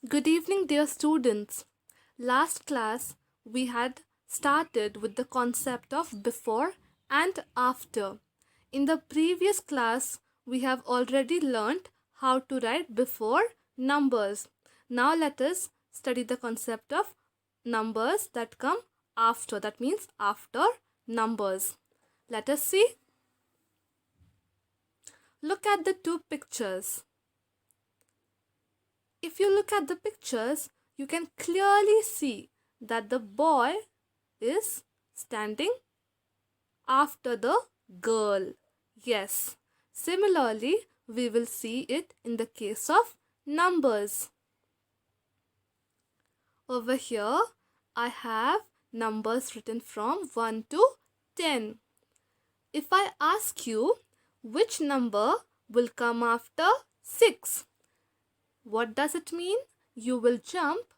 Good evening, dear students. Last class, we had started with the concept of before and after. In the previous class, we have already learnt how to write before numbers. Now, let us study the concept of numbers that come after. That means after numbers. Let us see. Look at the two pictures. If you look at the pictures, you can clearly see that the boy is standing after the girl. Yes. Similarly, we will see it in the case of numbers. Over here, I have numbers written from 1 to 10. If I ask you which number will come after 6, what does it mean? You will jump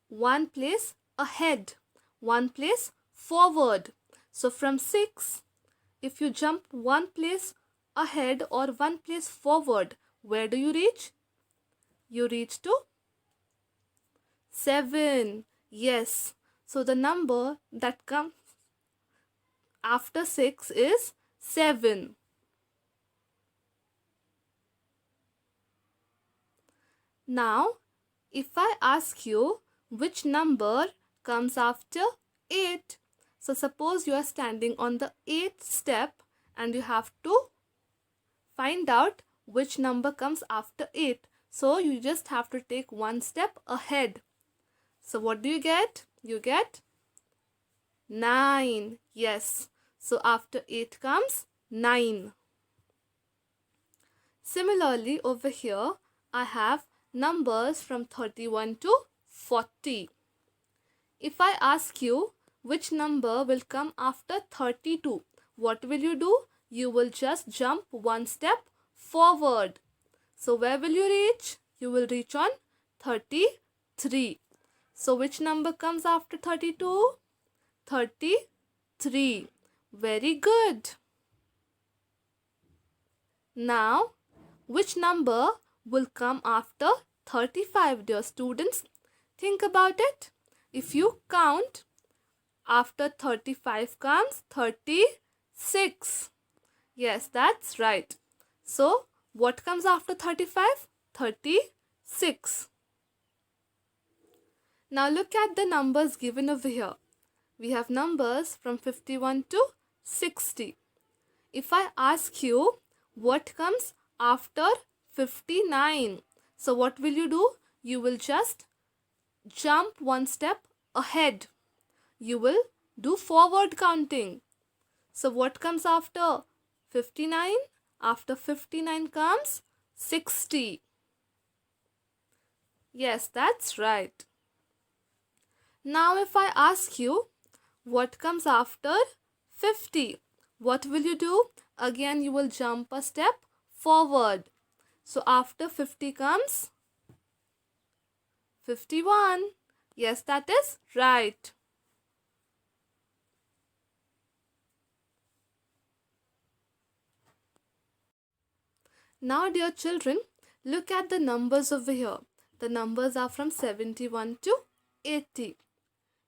one place ahead, one place forward. So from 6, if you jump one place ahead or one place forward, where do you reach? You reach to 7. Yes. So the number that comes after 6 is 7. Now, if I ask you which number comes after 8, so suppose you are standing on the 8th step and you have to find out which number comes after 8. So you just have to take one step ahead. So what do you get? You get 9. Yes. So after 8 comes 9. Similarly, over here, I have numbers from 31 to 40. If I ask you which number will come after 32, what will you do? You will just jump one step forward. So where will you reach? You will reach on 33. So which number comes after 32? 33. Very good. Now, which number will come after 35, dear students? Think about it. If you count, after 35 comes 36. Yes, that's right. So, what comes after 35? 36. Now look at the numbers given over here. We have numbers from 51 to 60. If I ask you what comes after 59, so what will you do? You will just jump one step ahead. You will do forward counting. So what comes after 59? After 59 comes 60. Yes, that's right. Now if I ask you what comes after 50, what will you do? Again, you will jump a step forward. So after 50 comes 51. Yes, that is right. Now, dear children, look at the numbers over here. The numbers are from 71 to 80.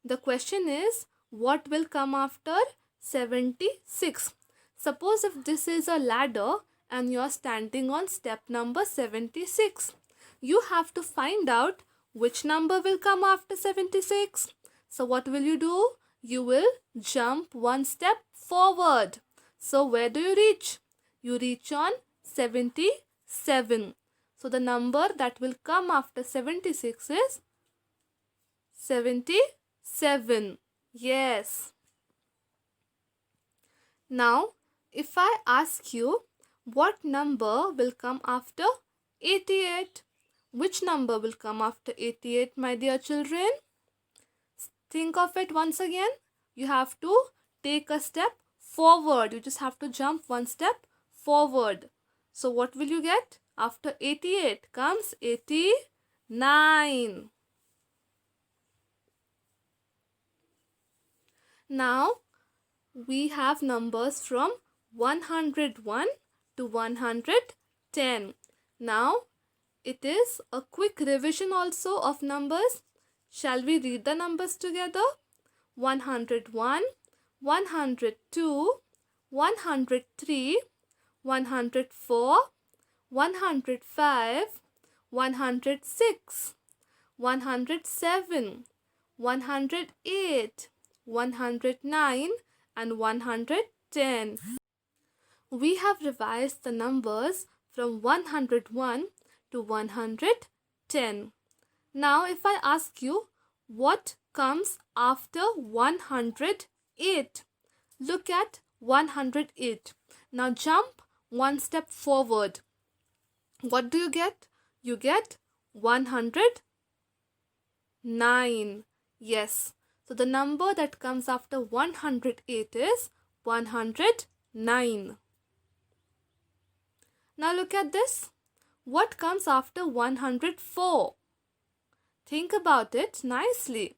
The question is, what will come after 76? Suppose if this is a ladder and you are standing on step number 76, you have to find out which number will come after 76. So what will you do? You will jump one step forward. So where do you reach? You reach on 77. So the number that will come after 76 is 77. Yes. Now, if I ask you what number will come after 88, which number will come after 88, my dear children? Think of it once again. You have to take a step forward. You just have to jump one step forward. So what will you get? After 88 comes 89. Now we have numbers from 101 to 110. Now It is a quick revision also of numbers. Shall we read the numbers together? 101, 102, 103, 104, 105, 106, 107, 108, 109 and 110. We have revised the numbers from 101 to 110. Now if I ask you, what comes after 108? Look at 108. Now jump one step forward. What do you get? You get 109. Yes. So the number that comes after 108 is 109. Now look at this. What comes after 104? Think about it nicely.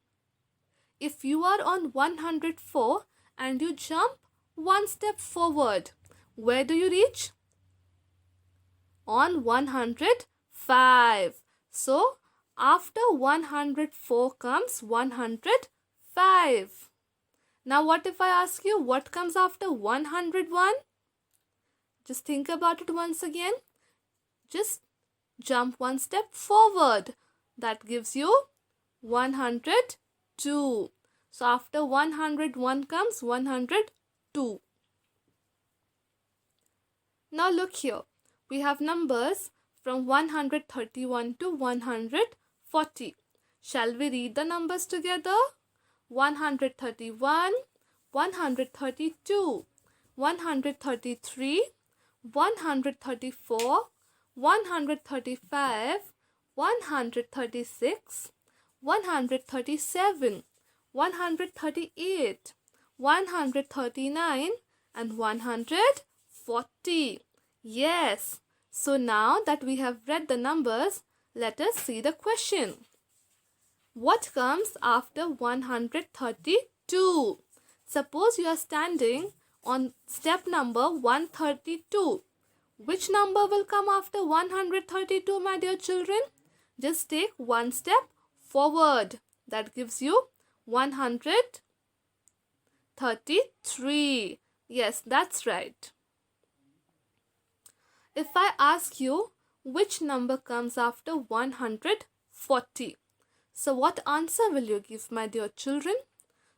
If you are on 104 and you jump one step forward, where do you reach? On 105. So after 104 comes 105. Now what if I ask you what comes after 101? Just think about it once again. Just jump one step forward. That gives you 102. So after 101 comes 102. Now look here. We have numbers from 131 to 140. Shall we read the numbers together? 131, 132, 133, 134, 135, 136, 137, 138, 139 and 140. Yes. So now that we have read the numbers, let us see the question. What comes after 132? Suppose you are standing on step number 132. Which number will come after 132, my dear children? Just take one step forward. That gives you 133. Yes, that's right. If I ask you which number comes after 140, so what answer will you give, my dear children?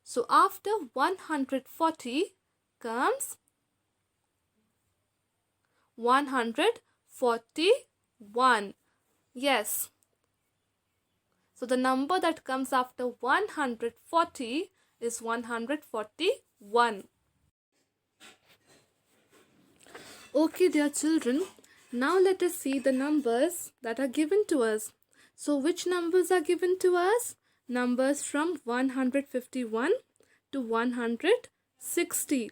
So after 140 comes 141. Yes. So the number that comes after 140 is 141. Okay, dear children, now let us see the numbers that are given to us. So which numbers are given to us? Numbers from 151 to 160.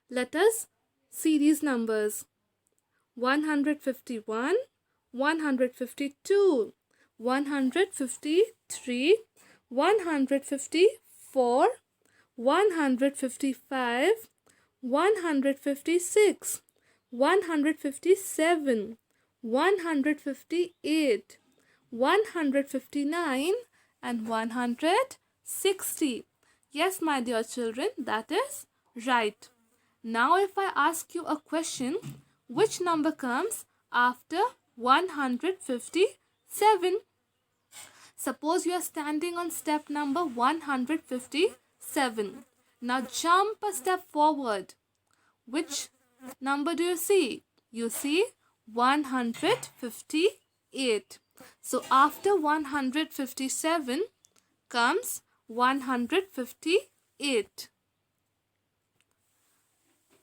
Let us see these numbers. 151, 152, 153, 154, 155, 156, 157, 158, 159 and 160. Yes, my dear children, that is right. Now if I ask you a question, which number comes after 157? Suppose you are standing on step number 157. Now jump a step forward. Which number do you see? You see 158. So after 157 comes 158.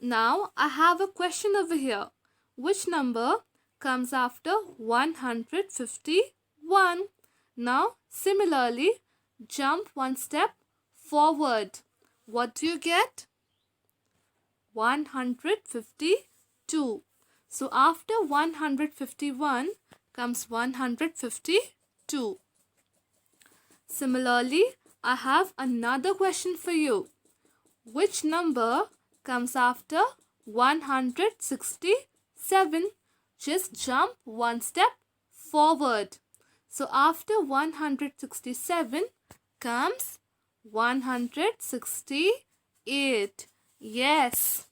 Now I have a question over here. Which number comes after 151? Now similarly, jump one step forward. What do you get? 152. So after 151 comes 152. Similarly, I have another question for you. Which number comes after 167? Just jump one step forward. So after 167 comes 168. Yes.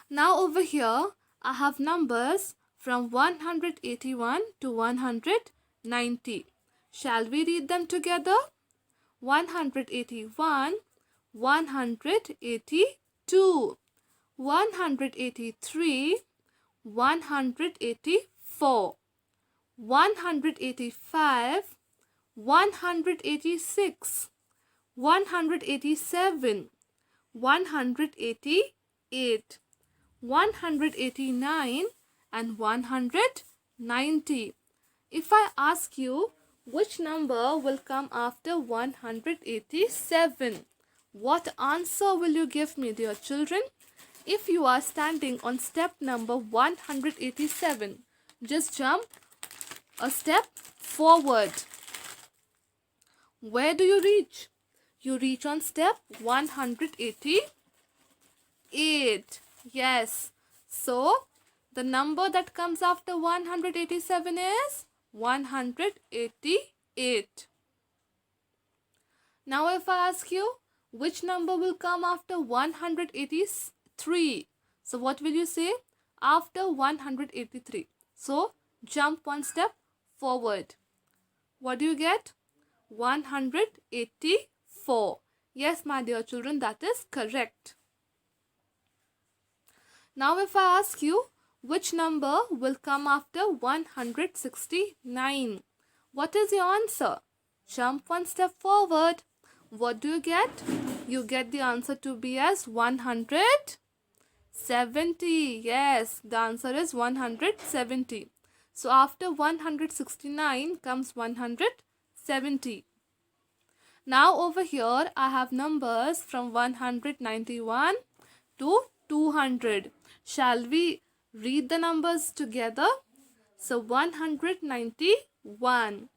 Now over here I have numbers from 181 to 190. Shall we read them together? 181, 182, 183, 184, 185, 186, 187, 188, 189 and 190. If I ask you which number will come after 187, what answer will you give me, dear children? If you are standing on step number 187, just jump a step forward. Where do you reach? You reach on step 188. Yes. So, the number that comes after 187 is 188. Now, if I ask you, which number will come after 183? So, what will you say? After 183. So, jump one step forward. What do you get? 184. Yes, my dear children, that is correct. Now, if I ask you, which number will come after 169? What is your answer? Jump one step forward. What do you get? You get the answer to be as 170. Yes, the answer is 170. So, after 169 comes 170. Now, over here, I have numbers from 191 to 200. Shall we read the numbers together? So 191,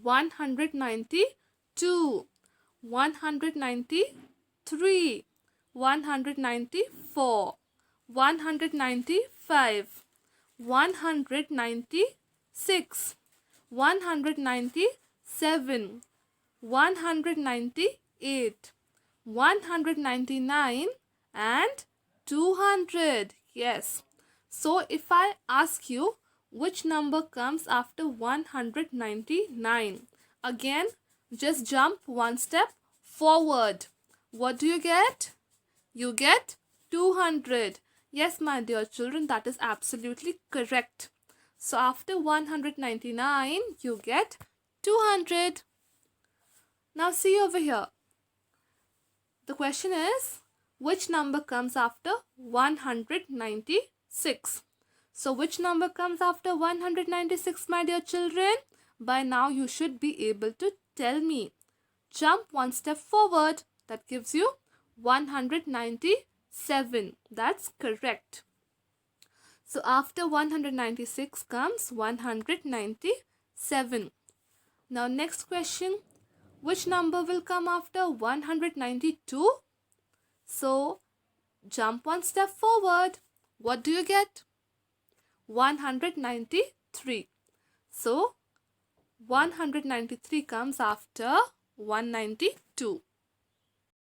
192, 193, 194, 195, 196, 197, 198, 199 and 200. Yes. So if I ask you which number comes after 199, again just jump one step forward. What do you get? You get 200. Yes, my dear children, that is absolutely correct. So after 199, you get 200. Now see over here. The question is, which number comes after 196? So which number comes after 196, my dear children? By now you should be able to tell me. Jump one step forward. That gives you 197. That's correct. So after 196 comes 197. Now next question. Which number will come after 192? So, jump one step forward. What do you get? 193. So, 193 comes after 192.